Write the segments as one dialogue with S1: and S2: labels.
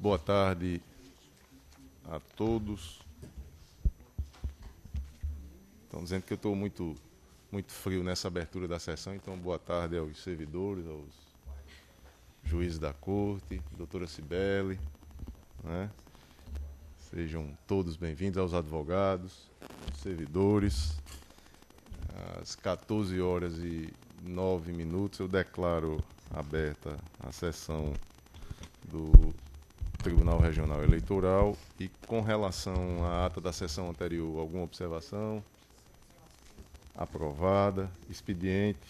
S1: Boa tarde a todos. Estão dizendo que eu estou muito frio nessa abertura da sessão, então boa tarde aos servidores, aos juízes da corte, doutora Cibele, né? Sejam todos bem-vindos, aos advogados, servidores. Às 14h09 eu declaro aberta a sessão do Tribunal Regional Eleitoral. E com relação à ata da sessão anterior, alguma observação? Aprovada. Expediente.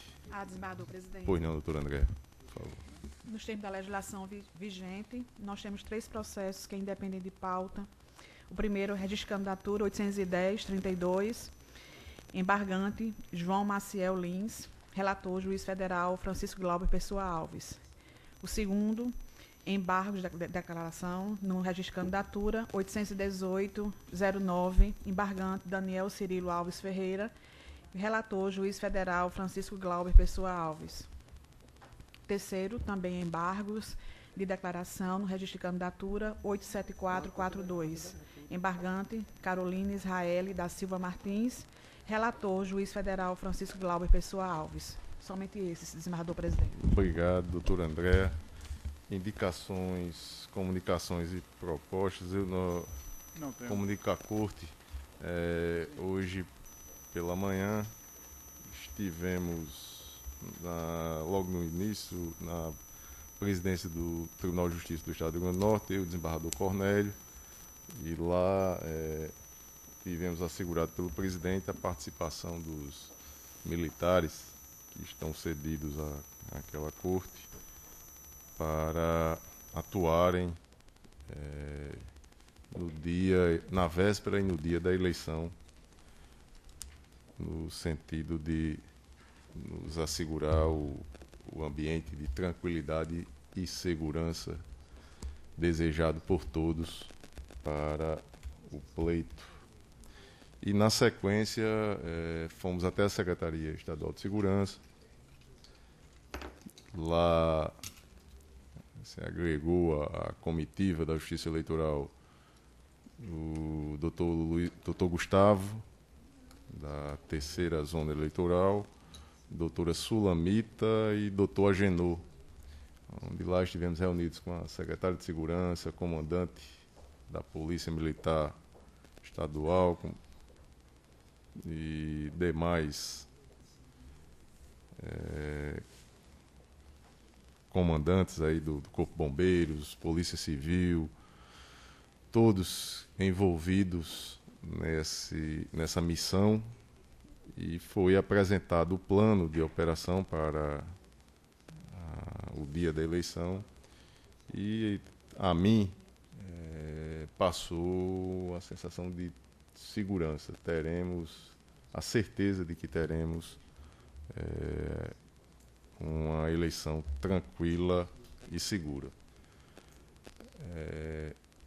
S2: Desembargador presidente.
S1: Pois não, doutora Andréa, por favor.
S2: Nos termos da legislação vigente, nós temos 3 processos que independem de pauta. O primeiro, registro de candidatura 810-32, embargante João Maciel Lins, relator, juiz federal Francisco Glauber Pessoa Alves. O segundo, embargos de declaração no registro de candidatura 818-09, embargante Daniel Cirilo Alves Ferreira, relator, juiz federal Francisco Glauber Pessoa Alves. Terceiro, também embargos de declaração no registro de candidatura 87442, embargante Carolina Israele da Silva Martins, relator, juiz federal Francisco Glauber Pessoa Alves. Somente esses, desembargador presidente.
S1: Obrigado, doutora Andréa. Indicações, comunicações e propostas. Eu não comunico à corte. Hoje pela manhã estivemos logo no início na presidência do Tribunal de Justiça do Estado do Rio Grande do Norte, eu e o desembargador Cornélio, e lá tivemos assegurado pelo presidente a participação dos militares que estão cedidos àquela corte para atuarem na véspera e no dia da eleição, no sentido de nos assegurar o ambiente de tranquilidade e segurança desejado por todos para o pleito. E, na sequência, fomos até a Secretaria Estadual de Segurança. Lá se agregou a comitiva da Justiça Eleitoral o doutor Gustavo, da terceira zona eleitoral, doutora Sulamita e doutor Agenor, onde lá estivemos reunidos com a secretária de Segurança, comandante da Polícia Militar Estadual e demais comandantes aí do Corpo de Bombeiros, Polícia Civil, todos envolvidos nessa missão, e foi apresentado o plano de operação para o dia da eleição, e a mim passou a sensação de segurança. Teremos a certeza de que teremos uma eleição tranquila e segura.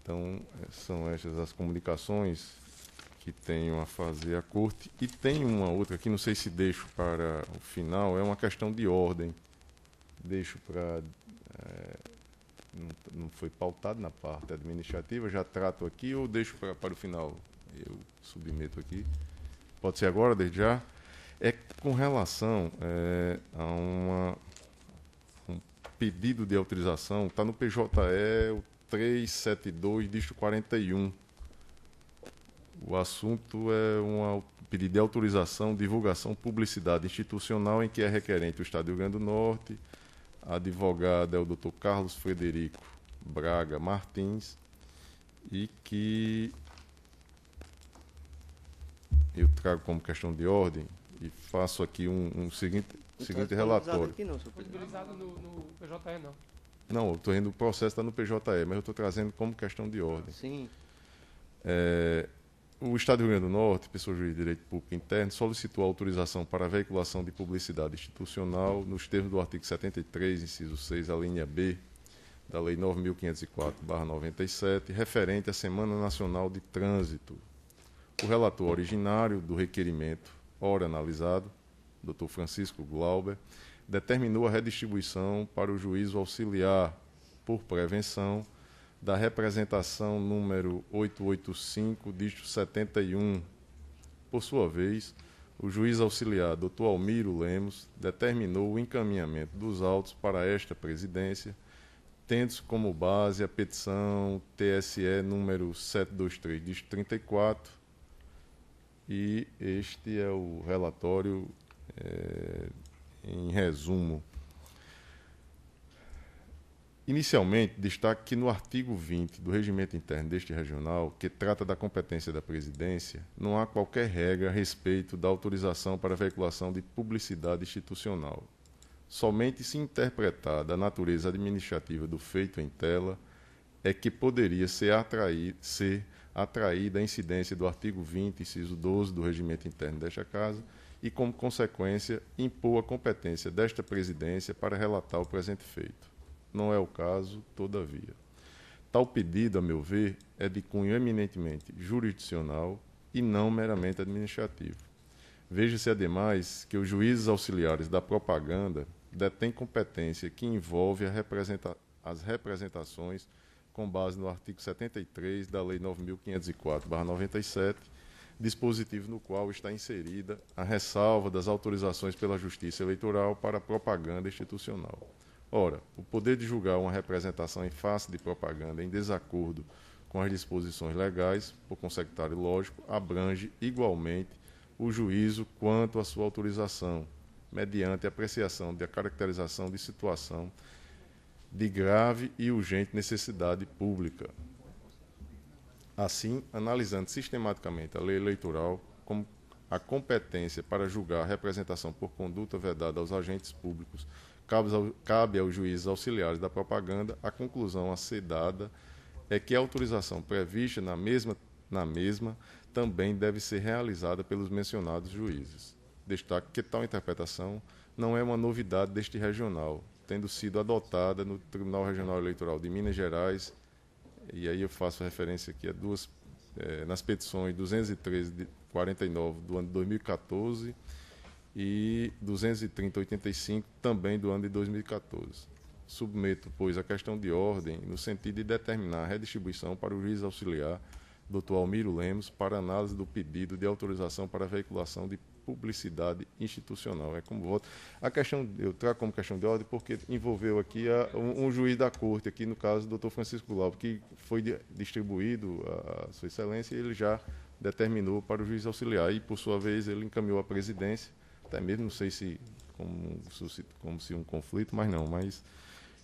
S1: Então, são estas as comunicações que tenho a fazer à corte. E tem uma outra que não sei se deixo para o final, é uma questão de ordem. Deixo para... não foi pautado na parte administrativa, já trato aqui, ou deixo para o final? Eu submeto aqui. Pode ser agora, desde já? É com relação a um pedido de autorização, está no PJE, o 372, dígito 41. O assunto é um pedido de autorização, divulgação, publicidade institucional em que é requerente o Estado do Rio Grande do Norte. A advogada é o Dr. Carlos Frederico Braga Martins, e que eu trago como questão de ordem e faço aqui um seguinte relatório.
S3: Aqui não, disponibilizado no PJE, não.
S1: Não, eu estou indo, o processo está no PJE, mas eu estou trazendo como questão de ordem.
S3: Sim.
S1: O Estado do Rio Grande do Norte, pessoa jurídica de direito público interno, solicitou autorização para a veiculação de publicidade institucional nos termos do artigo 73, inciso 6, a linha B, da Lei 9.504/97, referente à Semana Nacional de Trânsito. O relator originário do requerimento, ora analisado, Dr. Francisco Glauber, determinou a redistribuição para o juízo auxiliar por prevenção da representação número 885, dígito 71. Por sua vez, o juiz auxiliar, Dr. Almiro Lemos, determinou o encaminhamento dos autos para esta presidência, tendo-se como base a petição TSE número 723, dígito 34, e este é o relatório em resumo. Inicialmente, destaque que no artigo 20 do Regimento Interno deste regional, que trata da competência da presidência, não há qualquer regra a respeito da autorização para a veiculação de publicidade institucional. Somente se interpretada a natureza administrativa do feito em tela, é que poderia ser atraída a incidência do artigo 20, inciso 12 do Regimento Interno desta Casa, e, como consequência, impor a competência desta presidência para relatar o presente feito. Não é o caso, todavia. Tal pedido, a meu ver, é de cunho eminentemente jurisdicional e não meramente administrativo. Veja-se, ademais, que os juízes auxiliares da propaganda detêm competência que envolve as representações com base no artigo 73 da Lei 9.504/97, dispositivo no qual está inserida a ressalva das autorizações pela Justiça Eleitoral para a propaganda institucional. Ora, o poder de julgar uma representação em face de propaganda em desacordo com as disposições legais, por consecutário lógico, abrange igualmente o juízo quanto à sua autorização, mediante apreciação da caracterização de situação de grave e urgente necessidade pública. Assim, analisando sistematicamente a lei eleitoral como a competência para julgar a representação por conduta vedada aos agentes públicos, cabe aos juízes auxiliares da propaganda, a conclusão a ser dada é que a autorização prevista na mesma também deve ser realizada pelos mencionados juízes. Destaque que tal interpretação não é uma novidade deste regional, tendo sido adotada no Tribunal Regional Eleitoral de Minas Gerais, e aí eu faço referência aqui a nas petições 213 de 49 do ano de 2014 e 230/85 também do ano de 2014. Submeto, pois, a questão de ordem no sentido de determinar a redistribuição para o juiz auxiliar, Dr. Almiro Lemos, para análise do pedido de autorização para a veiculação de publicidade institucional. É como voto. A questão, eu trago como questão de ordem porque envolveu aqui um juiz da corte, aqui no caso o Dr. Francisco Glauber, que foi distribuído a Sua Excelência e ele já determinou para o juiz auxiliar e, por sua vez, ele encaminhou à presidência, até mesmo, não sei se como se um conflito, mas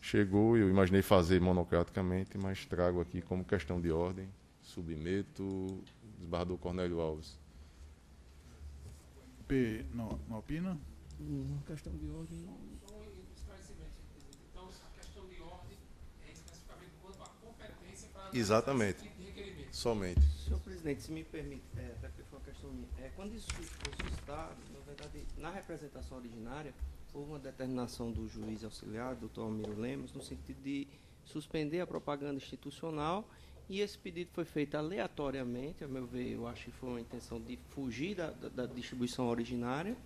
S1: chegou, eu imaginei fazer monocraticamente, mas trago aqui como questão de ordem, submeto, desembargador Cornélio Alves.
S4: Não opina?
S3: Questão de ordem. Só um esclarecimento. Então, a questão de ordem é especificamente quanto à competência para
S1: Exatamente.
S3: esse tipo de requerimento.
S1: Somente.
S5: Senhor presidente, se me permite, até porque foi uma questão minha. Quando isso foi suscitado, na verdade, na representação originária, houve uma determinação do juiz auxiliar, doutor Almiro Lemos, no sentido de suspender a propaganda institucional, e esse pedido foi feito aleatoriamente, a meu ver, eu acho que foi uma intenção de fugir da distribuição originária,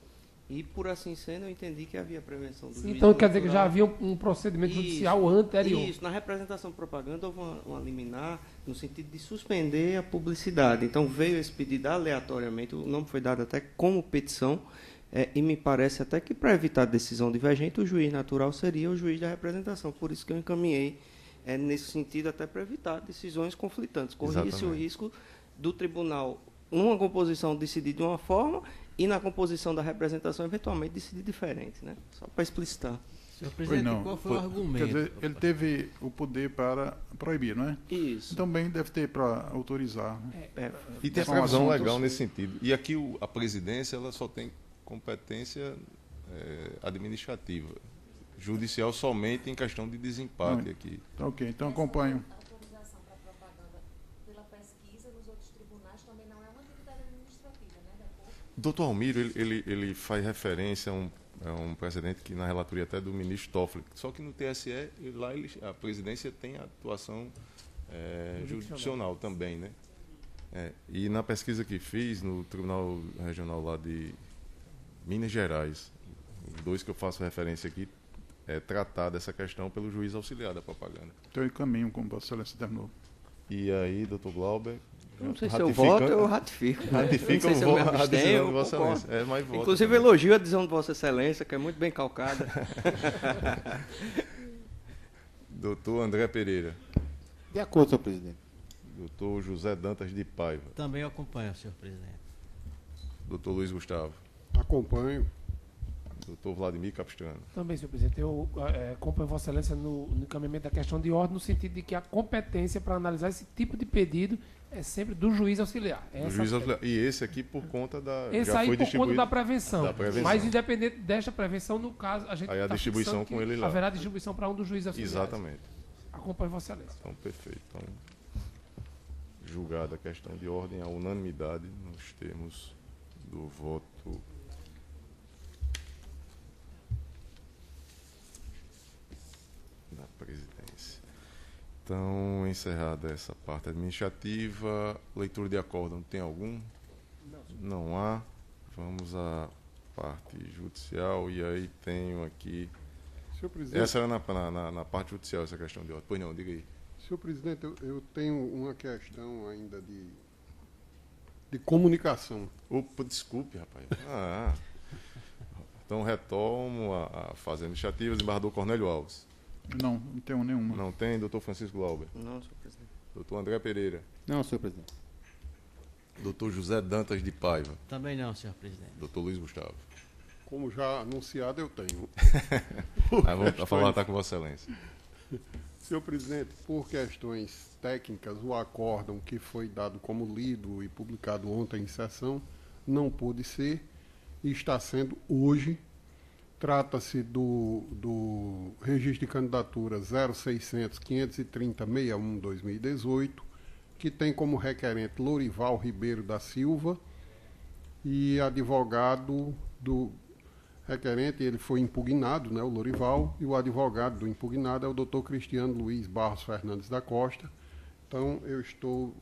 S5: e por assim sendo, eu entendi que havia prevenção do juiz.
S3: Então quer dizer que já havia um procedimento judicial anterior.
S5: Isso, na representação de propaganda houve uma liminar no sentido de suspender a publicidade. Então veio esse pedido aleatoriamente, o nome foi dado até como petição, e me parece até que para evitar decisão divergente, o juiz natural seria o juiz da representação. Por isso que eu encaminhei nesse sentido, até para evitar decisões conflitantes. Corria-se o risco do tribunal, numa composição, decidir de uma forma e na composição da representação, eventualmente, decidir diferente, né? Só para explicitar.
S6: Senhor presidente, qual foi o argumento?
S4: Quer dizer, ele teve o poder para proibir, não é?
S5: Isso.
S4: Também deve ter para autorizar.
S1: E tem a
S4: São
S1: previsão
S4: assuntos-
S1: legal nesse sentido. E aqui a presidência ela só tem competência administrativa. Judicial somente em questão de desempate aqui.
S4: Tá ok, então acompanho.
S7: A autorização para propaganda pela pesquisa nos outros tribunais também não é uma atividade administrativa, né?
S1: Doutor Almiro, ele faz referência a um precedente que na relatoria até do ministro Toffoli, só que no TSE, lá a presidência tem a atuação jurisdicional também, né? E na pesquisa que fiz no Tribunal Regional lá de Minas Gerais, os dois que eu faço referência aqui, tratada essa questão pelo juiz auxiliar da propaganda.
S4: Então eu encaminho, como Vossa Excelência terminou.
S1: E aí, doutor Glauber?
S5: Não sei se eu voto ou eu ratifico.
S1: Ratifica
S5: Não sei se eu me
S1: a
S5: abstenho,
S1: decisão de
S5: eu
S1: Vossa
S5: concordo.
S1: Excelência. Mas voto
S5: Inclusive,
S1: também.
S5: elogio a decisão de Vossa Excelência, que é muito bem calcada.
S1: Doutor André Pereira.
S8: De acordo, senhor presidente.
S1: Doutor José Dantas de Paiva.
S6: Também acompanho, senhor presidente.
S1: Doutor Luiz Gustavo.
S9: Acompanho.
S1: Doutor Vladimir Capistrano.
S10: Também, senhor presidente, eu acompanho Vossa Excelência no encaminhamento da questão de ordem, no sentido de que a competência para analisar esse tipo de pedido é sempre do juiz auxiliar.
S1: Do juiz auxiliar. E esse aqui por conta da.
S10: Esse
S1: já
S10: aí
S1: foi
S10: por conta
S1: distribuído
S10: da prevenção.
S1: da prevenção.
S10: Mas independente desta prevenção, no caso, a gente
S1: Aí a
S10: tá
S1: distribuição
S10: fixando
S1: com
S10: que
S1: ele lá.
S10: haverá distribuição para um dos juízes auxiliares.
S1: Exatamente.
S10: Acompanho Vossa Excelência.
S1: Então, perfeito. Então, julgada a questão de ordem, a unanimidade nos termos do voto da presidência. Então, encerrada essa parte administrativa, leitura de acórdão, tem algum? Não há. Vamos à parte judicial, e aí tenho aqui...
S9: Senhor presidente,
S1: Essa era na parte judicial, essa questão de ordem. Pois não, diga aí.
S9: senhor presidente, eu tenho uma questão ainda de comunicação.
S1: Opa, desculpe, rapaz. Então retomo a fase administrativa, desembargador Cornélio Alves.
S4: Não tenho nenhuma.
S1: Não tem, doutor Francisco Glauber.
S5: Não, senhor presidente.
S1: Doutor André Pereira.
S8: Não, senhor presidente.
S1: Doutor José Dantas de Paiva.
S6: Também não, senhor presidente.
S1: Doutor Luiz Gustavo.
S9: Como já anunciado, eu tenho.
S1: Vamos falar com Vossa Excelência.
S9: Senhor presidente, por questões técnicas, o acórdão que foi dado como lido e publicado ontem em sessão não pôde ser e está sendo hoje. Trata-se do registro de candidatura 0600-530-61-2018, que tem como requerente Lorival Ribeiro da Silva e advogado do requerente, ele foi impugnado, né, o Lorival, e o advogado do impugnado é o doutor Cristiano Luiz Barros Fernandes da Costa. Então, eu estou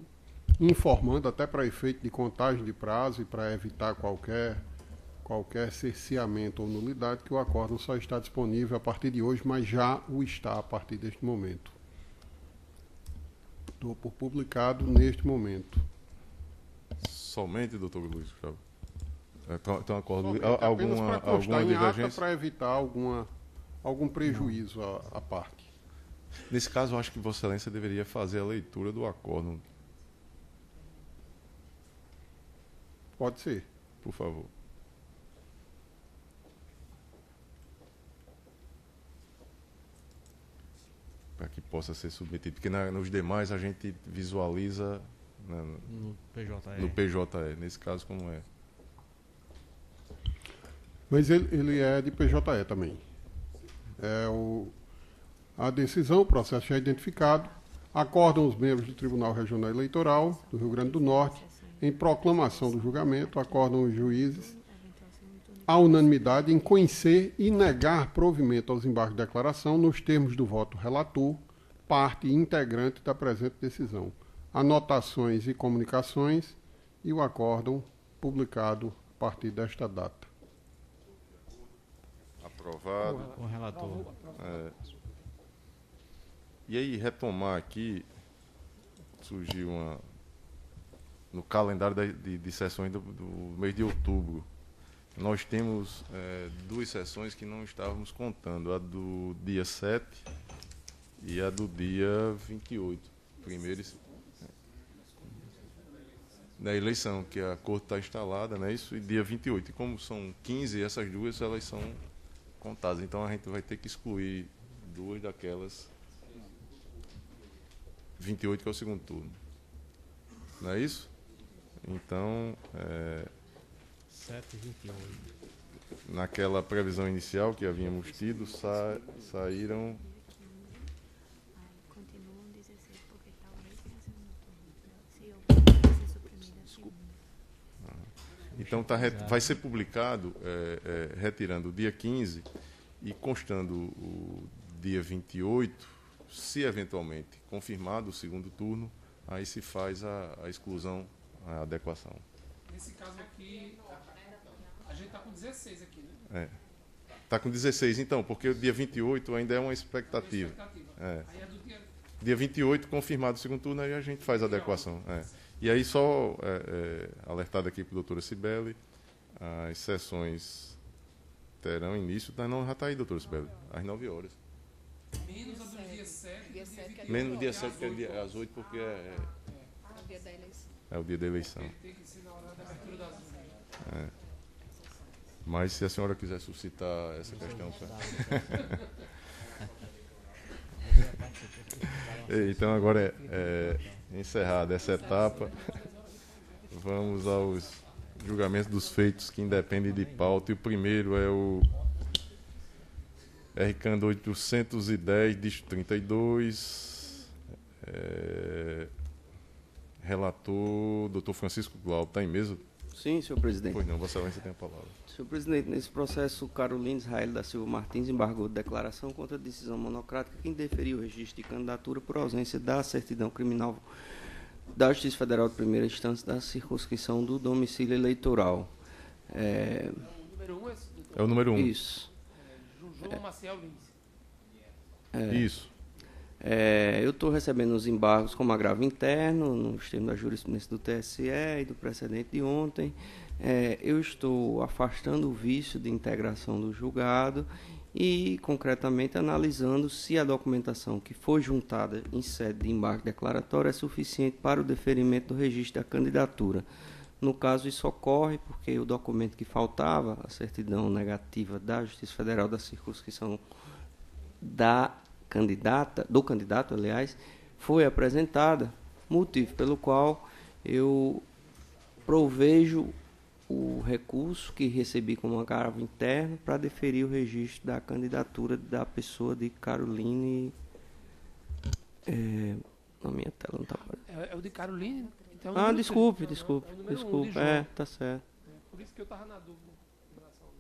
S9: informando, até para efeito de contagem de prazo e para evitar qualquer cerceamento ou nulidade, que o acórdão só está disponível a partir de hoje, mas já o está a partir deste momento. Estou por publicado neste momento.
S1: Somente, doutor Luiz Gustavo. Então, acordo.
S9: Somente, apenas para constar
S1: Alguma
S9: em ata
S1: divergência?
S9: para evitar algum prejuízo à parte.
S1: Nesse caso, eu acho que Vossa Excelência deveria fazer a leitura do acórdão,
S9: Pode ser.
S1: por favor. Para que possa ser submetido. Porque nos demais a gente visualiza, né,
S6: No PJE.
S1: no PJE. Nesse caso, como é?
S9: Mas ele é de PJE também. A decisão, o processo já é identificado, acordam os membros do Tribunal Regional Eleitoral do Rio Grande do Norte, em proclamação do julgamento, acordam os juízes, à unanimidade, em conhecer e negar provimento aos embargos de declaração nos termos do voto relator, parte integrante da presente decisão. Anotações e comunicações e o acórdão publicado a partir desta data.
S1: Aprovado.
S6: Com o relator.
S1: E aí, retomar aqui, surgiu no calendário de sessões do mês de outubro. Nós temos duas sessões que não estávamos contando, a do dia 7 e a do dia 28. Primeiro da eleição, que a corte está instalada, né? Isso, e dia 28. E como são 15, essas duas elas são contadas. Então a gente vai ter que excluir duas daquelas 28, que é o segundo turno. Não é isso? Então,
S6: 7h28.
S1: naquela previsão inicial que havíamos tido, saíram...
S7: Continuam 16, porque talvez tenha segundo turno. Se eu ser suprimida a segunda.
S1: Então vai ser publicado, retirando o dia 15 e constando o dia 28, se eventualmente confirmado o segundo turno, aí se faz a exclusão, a adequação.
S10: Nesse caso aqui, a gente está com 16 aqui, né?
S1: Está com 16, então, porque o dia 28 ainda é uma expectativa. É.
S3: Aí é do dia.
S1: Dia 28, confirmado o segundo turno, aí a gente faz a adequação. É. E aí, só alertado aqui para a doutora Cibele, as sessões terão início. Não, já está aí, doutora Cibele, às 9 horas.
S3: Menos a do dia 7.
S7: Dia 7 que é
S1: Menos no dia 7, que é às 8, porque
S7: o dia da eleição.
S1: é o dia da eleição.
S3: Tem que ser na hora da abertura das urnas.
S1: Mas se a senhora quiser suscitar essa questão... Então, agora encerrada essa etapa, vamos aos julgamentos dos feitos que independem de pauta. E o primeiro é o RCAND 810, dígito 32. Relator, doutor Francisco Glauber, está em mesa?
S5: Sim, senhor presidente.
S1: Pois não, Vossa Excelência tem a palavra.
S5: Senhor presidente, nesse processo, Carolina Israel da Silva Martins embargou declaração contra a decisão monocrática que indeferiu o registro de candidatura por ausência da certidão criminal da Justiça Federal de Primeira Instância da circunscrição do domicílio eleitoral.
S3: O número 1
S1: É o número 1.
S5: Isso.
S3: João Maciel Lins.
S1: Isso.
S5: Eu estou recebendo os embargos como agravo interno, nos termos da jurisprudência do TSE e do precedente de ontem. Eu estou afastando o vício de integração do julgado e, concretamente, analisando se a documentação que foi juntada em sede de embargo declaratório é suficiente para o deferimento do registro da candidatura. No caso, isso ocorre porque o documento que faltava, a certidão negativa da Justiça Federal da circunscrição do candidato, aliás, foi apresentada, motivo pelo qual eu provejo o recurso que recebi como agravo interno para deferir o registro da candidatura da pessoa de Caroline. Na minha tela não está aparecendo.
S3: É o de Caroline? Então, é o
S5: Ah,
S3: número
S5: desculpe,
S3: 3.
S5: desculpe,
S3: É o número 1 de
S5: desculpe.
S3: João.
S5: Tá certo.
S3: Por isso que eu estava na dúvida em relação ao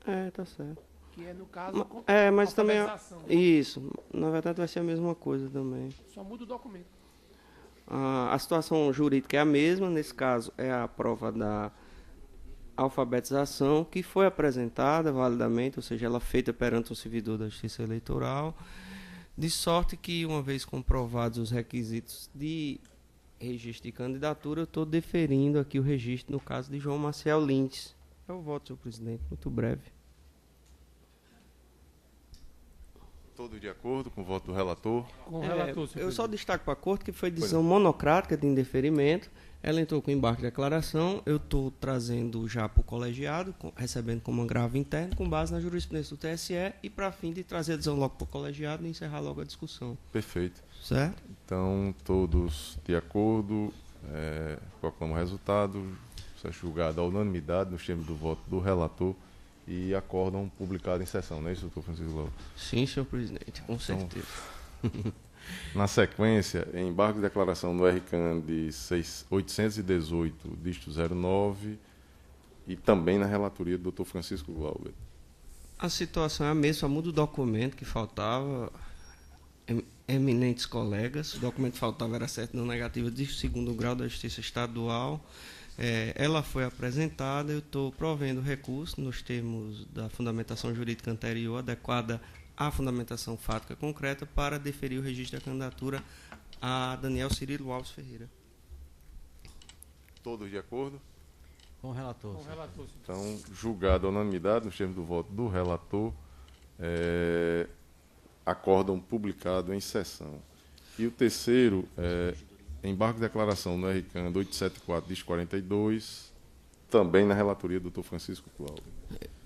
S3: número.
S5: Tá certo.
S3: Que é, no caso,
S5: Mas também.
S3: alfabetização.
S5: Isso, na verdade vai ser a mesma coisa também.
S3: Só muda o documento.
S5: A situação jurídica é a mesma, nesse caso é a prova da alfabetização que foi apresentada validamente, ou seja, ela feita perante o servidor da Justiça Eleitoral, de sorte que, uma vez comprovados os requisitos de registro de candidatura, eu estou deferindo aqui o registro no caso de João Maciel Lins. Eu voto, senhor presidente, muito breve.
S1: Todos de acordo com o voto do relator?
S3: Com o relator, senhor
S5: Eu só
S3: presidente.
S5: destaco para a Corte que foi decisão monocrática de indeferimento. Ela entrou com embarque de declaração. Eu estou trazendo já para o colegiado, recebendo como agravo interno, com base na jurisprudência do TSE, e para fim de trazer a decisão logo para o colegiado e encerrar logo a discussão.
S1: Perfeito.
S5: Certo?
S1: Então, todos de acordo, proclamo o resultado. Isso é julgado à unanimidade nos termos do voto do relator e acórdão publicado em sessão, não é isso, doutor Francisco Glauber?
S5: Sim, senhor presidente, com certeza.
S1: Na sequência, embargo de declaração no RCAND de 818, dígito 09, e também na relatoria do doutor Francisco Glauber.
S5: A situação é a mesma, só muda o documento que faltava. Eminentes colegas, o documento que faltava era a certidão negativa de segundo grau da Justiça Estadual. Ela foi apresentada, eu estou provendo recurso nos termos da fundamentação jurídica anterior, adequada à fundamentação fática concreta, para deferir o registro da candidatura a Daniel Cirilo Alves Ferreira.
S1: Todos de acordo?
S6: Com o relator.
S3: Com o relator, senhor.
S1: Então, julgado à unanimidade nos termos do voto do relator, acórdão publicado em sessão. E o terceiro, embargo de declaração no RCAND 874, dígito 42, também na relatoria do doutor Francisco Glauber.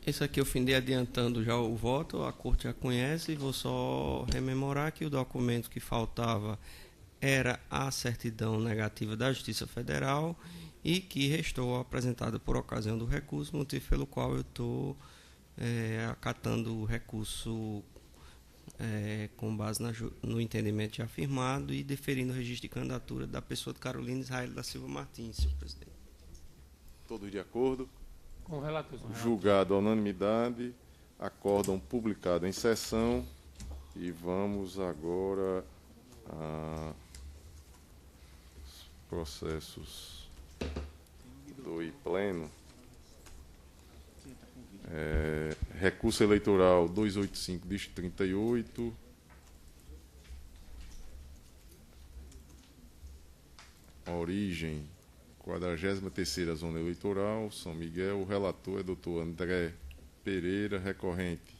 S5: Esse aqui eu findei adiantando já o voto, a Corte já conhece, e vou só rememorar que o documento que faltava era a certidão negativa da Justiça Federal e que restou apresentada por ocasião do recurso, motivo pelo qual eu estou acatando o recurso com base no entendimento já afirmado e deferindo o registro de candidatura da pessoa de Carolina Israel da Silva Martins, senhor presidente.
S1: Todos de acordo?
S3: Com o relator, senhor.
S1: Julgado à unanimidade, acórdão publicado em sessão. E vamos agora a processos do pleno. Recurso eleitoral 285, distrito 38. Origem, 43ª Zona Eleitoral, São Miguel. O relator é doutor André Pereira, recorrente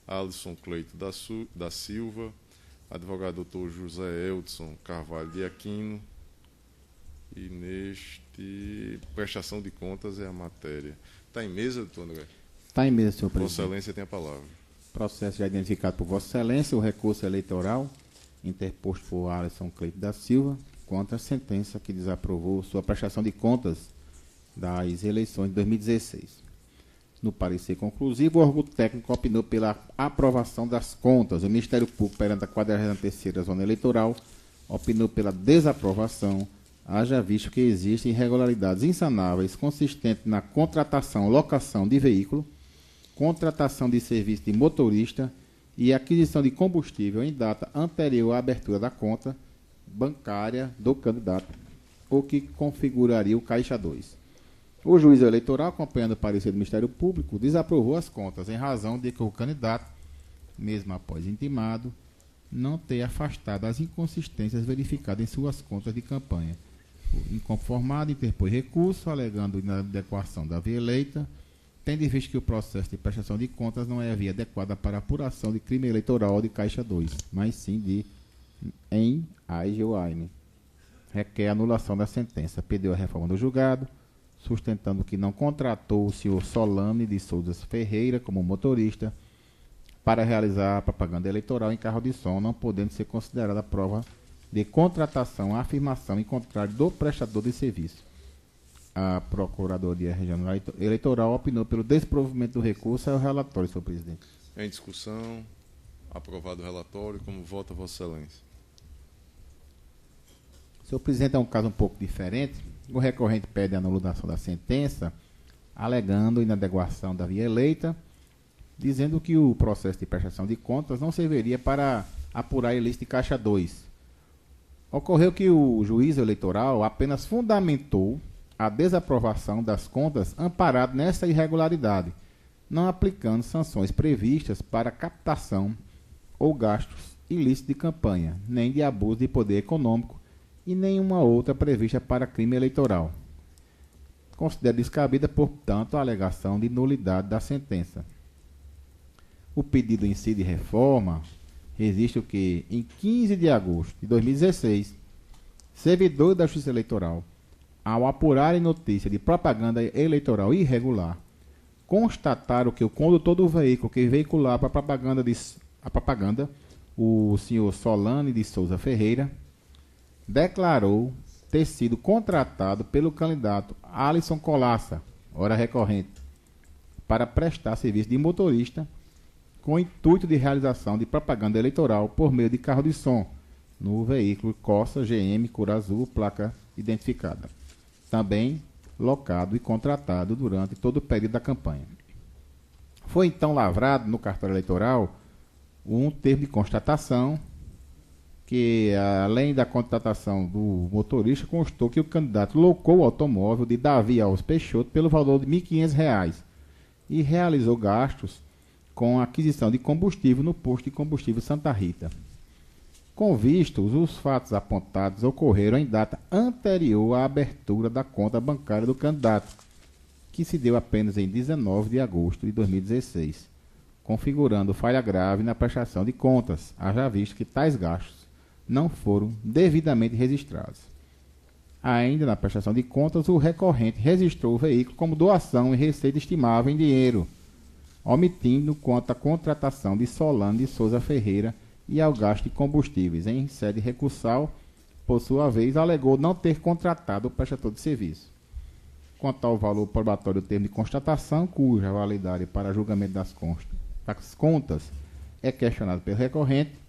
S1: Alisson Cleito da Silva, advogado doutor José Eldson Carvalho de Aquino. E neste, prestação de contas é a matéria. Está em mesa, doutor André?
S8: Está em mesa, senhor
S1: Vossa
S8: presidente.
S1: Excelência tem a palavra.
S8: Processo já identificado por Vossa Excelência, o recurso eleitoral interposto por Alisson Cleito da Silva contra a sentença que desaprovou sua prestação de contas das eleições de 2016. No parecer conclusivo, o órgão técnico opinou pela aprovação das contas. O Ministério Público, perante a 43ª Zona Eleitoral, opinou pela desaprovação, haja visto que existem irregularidades insanáveis consistentes na contratação, locação de veículo, contratação de serviço de motorista e aquisição de combustível em data anterior à abertura da conta bancária do candidato, o que configuraria o Caixa 2. O juiz eleitoral, acompanhando o parecer do Ministério Público, desaprovou as contas em razão de que o candidato, mesmo após intimado, não ter afastado as inconsistências verificadas em suas contas de campanha. O inconformado interpôs recurso, alegando inadequação da via eleita, tendo em vista que o processo de prestação de contas não é a via adequada para apuração de crime eleitoral de Caixa 2, mas sim de em AIGOAINE. Requer a anulação da sentença. Pediu a reforma do julgado, sustentando que não contratou o senhor Solane de Souza Ferreira como motorista para realizar a propaganda eleitoral em carro de som, não podendo ser considerada prova de contratação, afirmação em contrário do prestador de serviço. A Procuradoria Regional Eleitoral opinou pelo desprovimento do recurso ao relatório, senhor presidente.
S1: Em discussão, aprovado o relatório, como vota Vossa Excelência?
S8: Senhor presidente, é um caso um pouco diferente. O recorrente pede a anulação da sentença, alegando inadequação da via eleita, dizendo que o processo de prestação de contas não serviria para apurar ilícito de Caixa 2. Ocorreu que o juiz eleitoral apenas fundamentou a desaprovação das contas amparado nessa irregularidade, não aplicando sanções previstas para captação ou gastos ilícitos de campanha, nem de abuso de poder econômico e nenhuma outra prevista para crime eleitoral. Considera descabida, portanto, a alegação de nulidade da sentença. O pedido em si de reforma resiste o que, em 15 de agosto de 2016, servidores da Justiça Eleitoral, ao apurarem notícia de propaganda eleitoral irregular, constataram que o condutor do veículo que veiculava a propaganda, o senhor Solane de Souza Ferreira, declarou ter sido contratado pelo candidato Alisson Colaça, ora recorrente, para prestar serviço de motorista com o intuito de realização de propaganda eleitoral por meio de carro de som no veículo Corsa GM cor azul, placa identificada, também locado e contratado durante todo o período da campanha. Foi então lavrado no cartório eleitoral um termo de constatação que, além da contratação do motorista, constou que o candidato locou o automóvel de Davi Alves Peixoto pelo valor de R$ 1.500 e realizou gastos com a aquisição de combustível no posto de combustível Santa Rita. Com vistos, os fatos apontados ocorreram em data anterior à abertura da conta bancária do candidato, que se deu apenas em 19 de agosto de 2016, configurando falha grave na prestação de contas, haja visto que tais gastos não foram devidamente registrados. Ainda na prestação de contas, o recorrente registrou o veículo como doação e receita estimável em dinheiro, omitindo quanto à contratação de Solane de Souza Ferreira e ao gasto de combustíveis. Em sede recursal, por sua vez, alegou não ter contratado o prestador de serviço. Quanto ao valor probatório do termo de constatação, cuja validade para julgamento das contas é questionado pelo recorrente,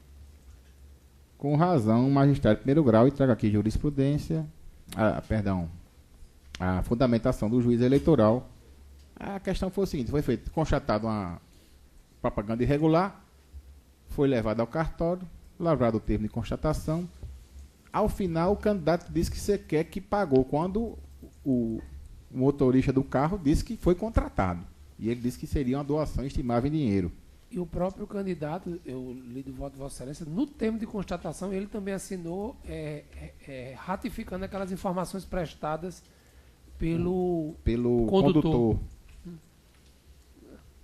S8: com razão, o magistrado de primeiro grau, e trago aqui jurisprudência, a fundamentação do juiz eleitoral. A questão foi o seguinte: foi feito, constatado uma propaganda irregular, foi levado ao cartório, lavrado o termo de constatação. Ao final, o candidato disse que sequer que pagou, quando o motorista do carro disse que foi contratado. E ele disse que seria uma doação estimável em dinheiro.
S10: E o próprio candidato, eu li do voto de Vossa Excelência, no termo de constatação, ele também assinou ratificando aquelas informações prestadas pelo condutor.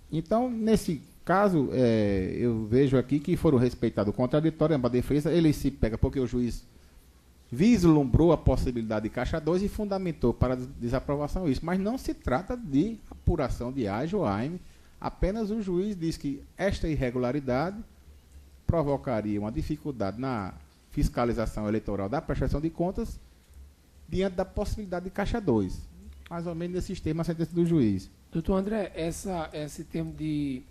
S10: Então, nesse caso, eu vejo aqui que foram respeitados o contraditório, a defesa, ele se pega porque o juiz vislumbrou a possibilidade de Caixa 2 e fundamentou para a desaprovação isso. Mas não se trata de apuração de ágio ou AIME. Apenas o juiz diz que esta irregularidade provocaria uma dificuldade na fiscalização eleitoral da prestação de contas diante da possibilidade de Caixa 2. Mais ou menos nesse termo a sentença do juiz. Doutor André, esse termo de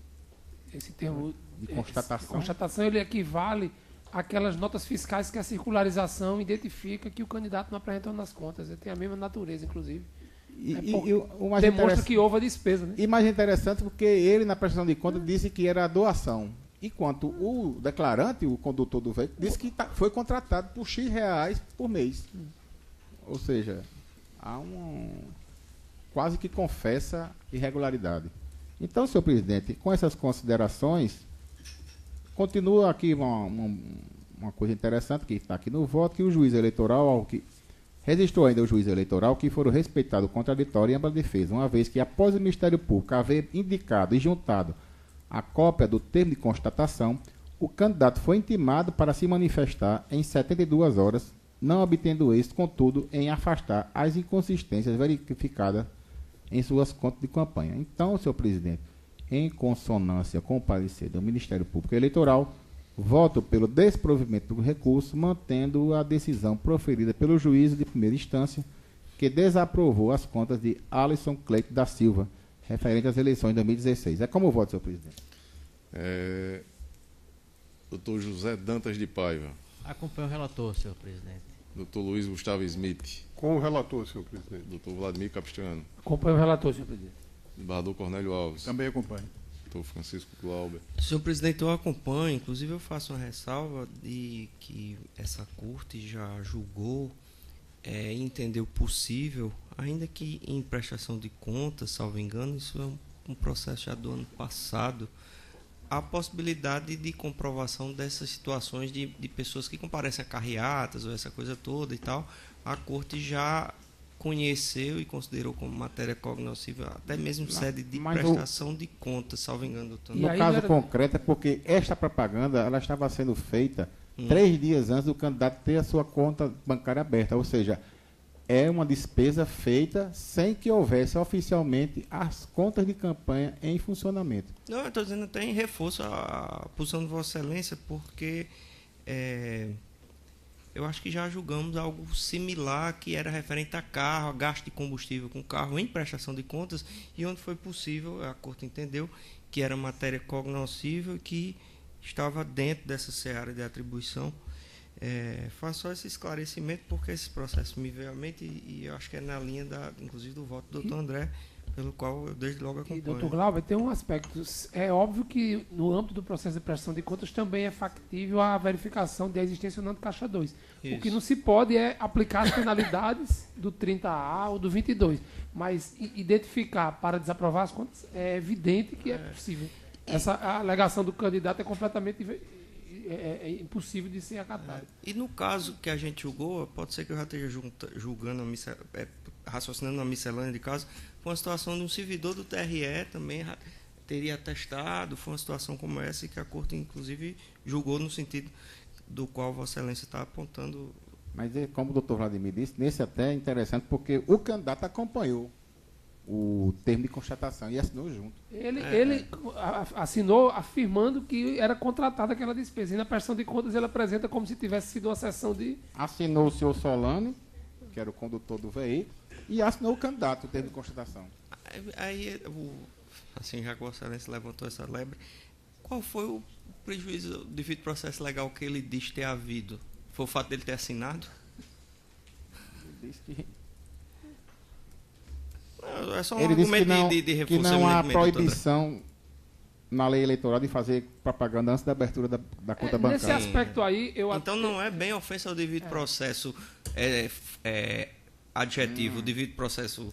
S10: constatação, ele equivale àquelas notas fiscais que a circularização identifica que o candidato não apresentou nas contas. Ele tem a mesma natureza, inclusive. Demonstra que houve a despesa. Né?
S8: E mais interessante porque ele, na prestação de contas, disse que era doação. Enquanto o declarante, o condutor do veículo, disse que foi contratado por X reais por mês. Ou seja, há quase que confessa irregularidade. Então, senhor presidente, com essas considerações, continua aqui uma coisa interessante que está aqui no voto, que o juiz eleitoral, registrou ainda o juiz eleitoral que foram respeitados o contraditório e ambas defesas, uma vez que após o Ministério Público haver indicado e juntado a cópia do termo de constatação, o candidato foi intimado para se manifestar em 72 horas, não obtendo êxito, contudo, em afastar as inconsistências verificadas em suas contas de campanha. Então, senhor presidente, em consonância com o parecer do Ministério Público Eleitoral, voto pelo desprovimento do recurso, mantendo a decisão proferida pelo juízo de primeira instância, que desaprovou as contas de Alisson Cleito da Silva, referente às eleições de 2016. É como o voto, senhor presidente?
S1: Doutor José Dantas de Paiva.
S6: Acompanho o relator, senhor presidente.
S1: Doutor Luiz Gustavo Smith.
S9: Com o relator, senhor presidente.
S1: Doutor Vladimir Capistrano.
S10: Acompanho o relator, senhor presidente.
S1: Desembargador Cornélio Alves.
S4: Também acompanho.
S1: Doutor Francisco Glauber.
S5: Senhor presidente, eu acompanho, inclusive eu faço uma ressalva de que essa corte já julgou e entendeu possível, ainda que em prestação de contas, salvo engano, isso é um processo já do ano passado, a possibilidade de comprovação dessas situações de pessoas que comparecem a carreatas ou essa coisa toda e tal. A corte já conheceu e considerou como matéria cognoscível até mesmo sede de prestação de contas, salvo engano, doutor.
S8: No caso concreto é porque esta propaganda ela estava sendo feita 3 dias antes do candidato ter a sua conta bancária aberta, ou seja, é uma despesa feita sem que houvesse oficialmente as contas de campanha em funcionamento.
S5: Não, eu estou dizendo até em reforço à posição de Vossa Excelência, porque eu acho que já julgamos algo similar que era referente a carro, a gasto de combustível com carro em prestação de contas, e onde foi possível, a Corte entendeu que era matéria cognoscível e que estava dentro dessa seara de atribuição. Faço só esse esclarecimento porque esse processo me veio à mente e eu acho que é na linha, inclusive, do voto do doutor André, pelo qual eu desde logo acompanho.
S10: E, doutor Glauber, tem um aspecto. É óbvio que no âmbito do processo de prestação de contas também é factível a verificação da existência ou não do Caixa 2. Isso. O que não se pode é aplicar as penalidades do 30A ou do 22. Mas identificar para desaprovar as contas é evidente que é possível. Essa alegação do candidato é completamente impossível de ser acatada.
S5: E no caso que a gente julgou, pode ser que eu já esteja julgando, raciocinando uma miscelânea de casos, foi uma situação de um servidor do TRE também teria atestado, foi uma situação como essa e que a Corte, inclusive, julgou no sentido do qual Vossa Excelência está apontando.
S8: Mas, como o doutor Vladimir disse, nesse até é interessante porque o candidato acompanhou o termo de constatação e assinou junto.
S10: Ele assinou afirmando que era contratada aquela despesa. E na prestação de contas ele apresenta como se tivesse sido uma sessão de...
S8: Assinou o senhor Solano, que era o condutor do veículo, e assinou o candidato o termo de constatação.
S5: Aí, assim, já que Vossa Excelência levantou essa lebre, qual foi o prejuízo devido ao processo legal que ele diz ter havido? Foi o fato dele ter assinado?
S8: Ele disse que...
S5: É só um
S8: ele disse
S5: argumento de
S8: que não há proibição na lei eleitoral de fazer propaganda antes da abertura da conta bancária.
S10: Nesse aspecto aí,
S5: então não é bem ofensa ao devido processo adjetivo, devido processo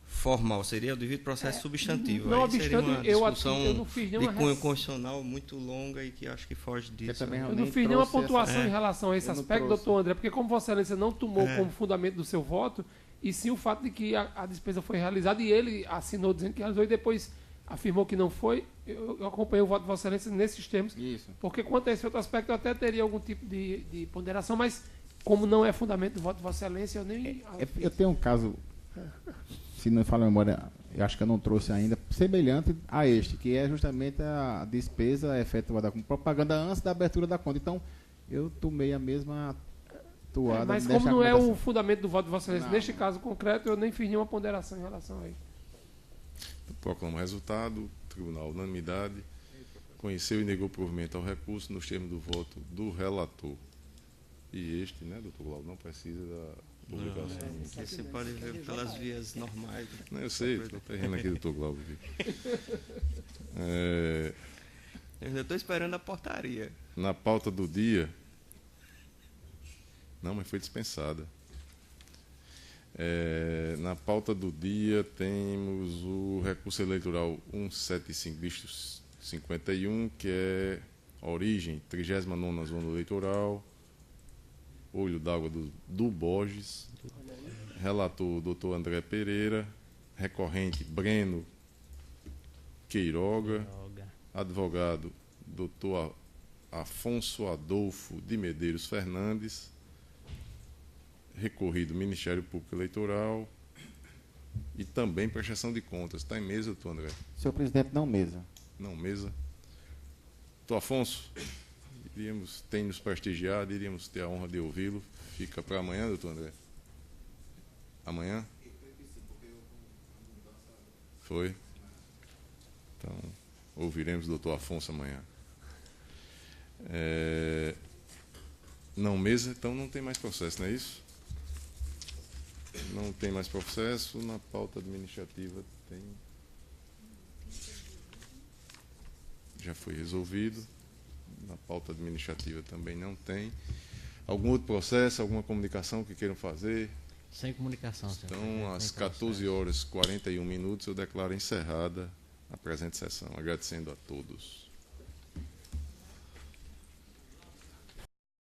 S5: formal, seria o devido processo substantivo.
S3: Não
S5: Aí seria
S3: obstante,
S5: uma
S3: eu
S5: discussão
S3: não fiz
S5: de
S3: nenhuma
S5: cunho constitucional muito longa e que acho que foge disso.
S10: também
S3: Eu não
S10: realmente
S3: fiz nenhuma
S10: trouxe
S3: pontuação
S5: essa-
S3: em relação a esse
S10: Eu não
S3: aspecto,
S10: trouxe.
S3: doutor André, porque como Vossa Excelência não tomou como fundamento do seu voto, e sim o fato de que a despesa foi realizada e ele assinou dizendo que realizou e depois afirmou que não foi, eu acompanhei o voto de Vossa Excelência nesses termos,
S10: Isso.
S3: porque quanto a esse outro aspecto eu até teria algum tipo de ponderação, mas como não é fundamento do voto de Vossa Excelência, eu nem...
S10: Eu tenho um caso, se não me falha a memória, eu acho que eu não trouxe ainda, semelhante a este, que é justamente a despesa efetuada com propaganda antes da abertura da conta. Então, eu tomei a mesma toada.
S3: mas
S10: nesta
S3: como não é o
S10: argumentação.
S3: fundamento do voto de Vossa Excelência,
S10: Não,
S3: neste
S10: não.
S3: caso concreto, eu nem fiz nenhuma ponderação em relação a isso.
S1: Proclama o resultado, tribunal unanimidade, conheceu e negou provimento ao recurso nos termos do voto do relator. E este, né, doutor Glauber, não precisa da publicação.
S5: Você pode ver pelas vias normais.
S1: Não, eu sei, estou terreno aqui, doutor Glauber.
S5: Eu ainda estou esperando a portaria.
S1: Na pauta do dia. Não, mas foi dispensada. Na pauta do dia temos o recurso eleitoral 175/51, que é origem, 39ª Zona Eleitoral, Olho d'Água do Borges, relator doutor André Pereira, recorrente Breno Queiroga, advogado doutor Afonso Adolfo de Medeiros Fernandes, recorrido Ministério Público Eleitoral e também prestação de contas. Está em mesa, doutor André?
S10: Senhor presidente, não mesa.
S1: Não, mesa. Doutor Afonso, tem nos prestigiado, iríamos ter a honra de ouvi-lo. Fica para amanhã, doutor André? Amanhã? Foi? Então, ouviremos o doutor Afonso amanhã. Não mesa, então não tem mais processo, não é isso? Não tem mais processo. Na pauta administrativa tem. Já foi resolvido. Na pauta administrativa também não tem. Algum outro processo, alguma comunicação que queiram fazer?
S6: Sem comunicação, senhor.
S1: Então, às 14h41, eu declaro encerrada a presente sessão. Agradecendo a todos.